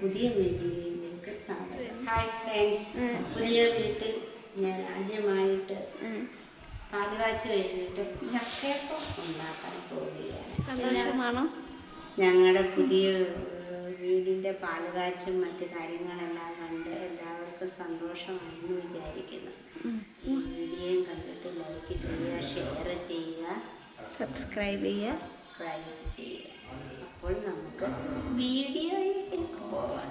പുതിയ വീഡിയോയിലേക്ക് സ്വാഗതം. ഹായ് ഫ്രണ്ട്സ്, പുതിയ വീട്ടിൽ ഞാൻ ആദ്യമായിട്ട് പാലുകാച്ച് കഴിഞ്ഞിട്ട് ചക്കയപ്പം ഉണ്ടാക്കാൻ പോവുകയാണ്. സന്തോഷമാണോ? ഞങ്ങളുടെ പുതിയ വീടിൻ്റെ പാലുകാച്ചും മറ്റു കാര്യങ്ങളെല്ലാം കണ്ട് എല്ലാവർക്കും സന്തോഷമാണെന്ന് വിചാരിക്കുന്നു. ഈ വീഡിയോയും കണ്ടിട്ട് ലൈക്ക് ചെയ്യുക, ഷെയർ ചെയ്യുക, സബ്സ്ക്രൈബ് ചെയ്യുക. അപ്പോൾ നമുക്ക് വീഡിയോയിലേക്ക് പോവാം.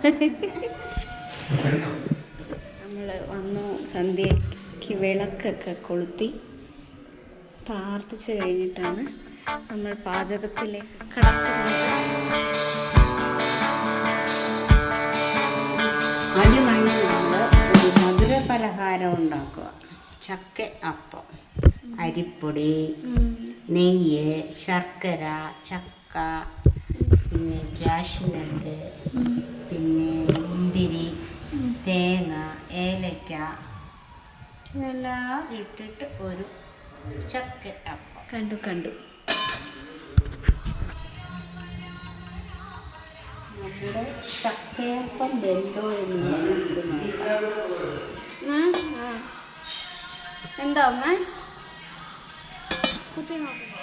നമ്മൾ വന്നു, സന്ധ്യയ്ക്ക് വിളക്കൊക്കെ കൊളുത്തി പ്രാർത്ഥിച്ചു കഴിഞ്ഞിട്ടാണ് നമ്മൾ പാചകത്തിലേക്ക് കടക്കുന്നത്. ആദ്യമായി നമ്മൾ ഒരു മധുര പലഹാരം ഉണ്ടാക്കുക. ചക്ക അപ്പം, അരിപ്പൊടി, നെയ്യ്, ശർക്കര, ചക്ക, പിന്നെ കാഷ്നട്ട്, പിന്നെ മുന്തിരി, തേങ്ങ, ഏലക്ക ഇതെല്ലാം ഇട്ടിട്ട് ഒരു ചക്ക അപ്പം. കണ്ടു നമ്മുടെ ചക്കയപ്പം വെന്തോ എന്ന് എന്താ അമ്മ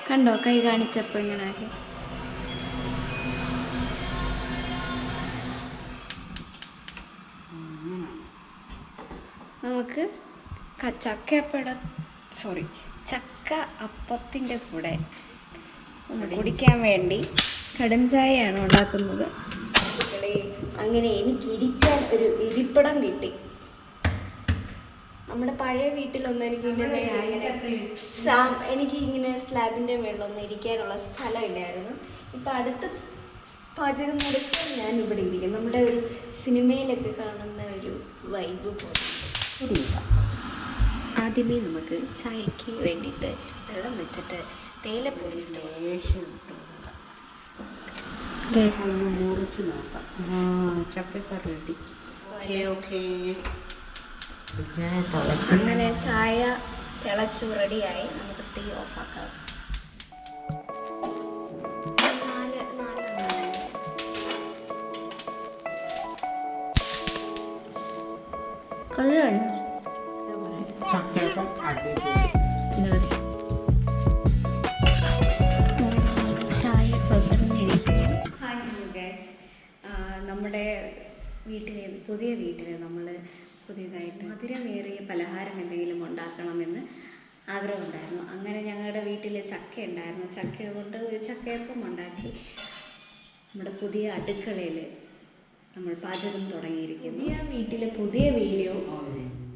കണ്ടോ? കൈ കാണിച്ചപ്പോ ഇങ്ങനെ ആക്കി. നമുക്ക് ചക്ക അപ്പത്തിൻ്റെ കൂടെ ഒന്ന് കുടിക്കാൻ വേണ്ടി കടും ചായയാണ് ഉണ്ടാക്കുന്നത്. അങ്ങനെ എനിക്ക് ഇരിക്കാൻ ഒരു ഇരിപ്പിടം കിട്ടി. നമ്മുടെ പഴയ വീട്ടിലൊന്നും എനിക്ക് ഇങ്ങനെ സ്ലാബിൻ്റെ മുകളിലൊന്നും ഇരിക്കാനുള്ള സ്ഥലമില്ലായിരുന്നു. ഇപ്പം അടുത്ത് പാചകം നടക്കാൻ ഞാൻ ഇവിടെ ഇരിക്കും. നമ്മുടെ ഒരു സിനിമയിലൊക്കെ കാണുന്ന ഒരു വൈബ് പോലെ. ആദ്യമേ നമുക്ക് ചായക്ക് വേണ്ടിയിട്ട് വെള്ളം വെച്ചിട്ട് തേയിലപ്പൊടി മുറിച്ച് നോക്കാം. ചക്കയൊക്കെ റെഡി. ഓക്കെ. അങ്ങനെ ചായ തിളച്ചു റെഡിയായി. നമുക്ക് തീ ഓഫാക്കാം. ചായ പകർന്നിരിക്കുന്നു. നമ്മുടെ പുതിയ വീട്ടിൽ നമ്മൾ പുതിയതായിട്ട് മധുരമേറിയ പലഹാരം എന്തെങ്കിലും ഉണ്ടാക്കണമെന്ന് ആഗ്രഹമുണ്ടായിരുന്നു. അങ്ങനെ ഞങ്ങളുടെ വീട്ടിൽ ചക്ക ഉണ്ടായിരുന്നു. ചക്ക കൊണ്ട് ഒരു ചക്കയപ്പം ഉണ്ടാക്കി നമ്മുടെ പുതിയ അടുക്കളയിൽ നമ്മൾ പാചകം തുടങ്ങിയിരിക്കുന്നു. ഈ വീട്ടിലെ പുതിയ വീഡിയോ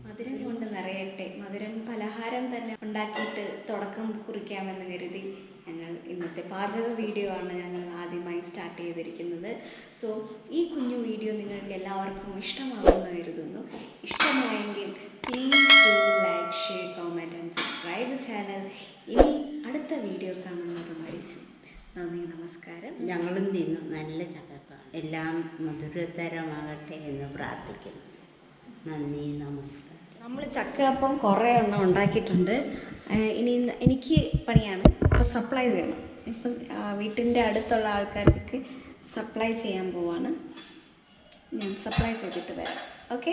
മധുരം കൊണ്ട് നിറയട്ടെ, മധുരം പലഹാരം തന്നെ ഉണ്ടാക്കിയിട്ട് തുടക്കം കുറിക്കാമെന്ന് കരുതി ഞങ്ങൾ ഇന്നത്തെ പാചക വീഡിയോ ആണ് ഞങ്ങൾ ആദ്യമായി സ്റ്റാർട്ട് ചെയ്തിരിക്കുന്നത്. സോ ഈ കുഞ്ഞു വീഡിയോ നിങ്ങൾക്ക് എല്ലാവർക്കും ഇഷ്ടമാകുമെന്ന് കരുതുന്നു. ഇഷ്ടമായെങ്കിൽ please do like, share, comment and subscribe channel. ഇനി അടുത്ത വീഡിയോ കാണുന്നതുമായിരിക്കും. നന്ദി, നമസ്കാരം. ഞങ്ങളും തിന്നു നല്ല ചക്കപ്പ. എല്ലാം മധുരതരമാകട്ടെ എന്ന് പ്രാർത്ഥിക്കുന്നു. നന്ദി, നമസ്കാരം. നമ്മൾ ചക്കയപ്പം കുറേ എണ്ണം ഉണ്ടാക്കിയിട്ടുണ്ട്. ഇനി എനിക്ക് പണിയാണ് ഇപ്പോൾ സപ്ലൈ ചെയ്യണം. ഇപ്പം വീട്ടിൻ്റെ അടുത്തുള്ള ആൾക്കാർക്ക് സപ്ലൈ ചെയ്യാൻ പോവാണ്. ഞാൻ സപ്ലൈ ചെയ്തിട്ട് വരാം. ഓക്കെ.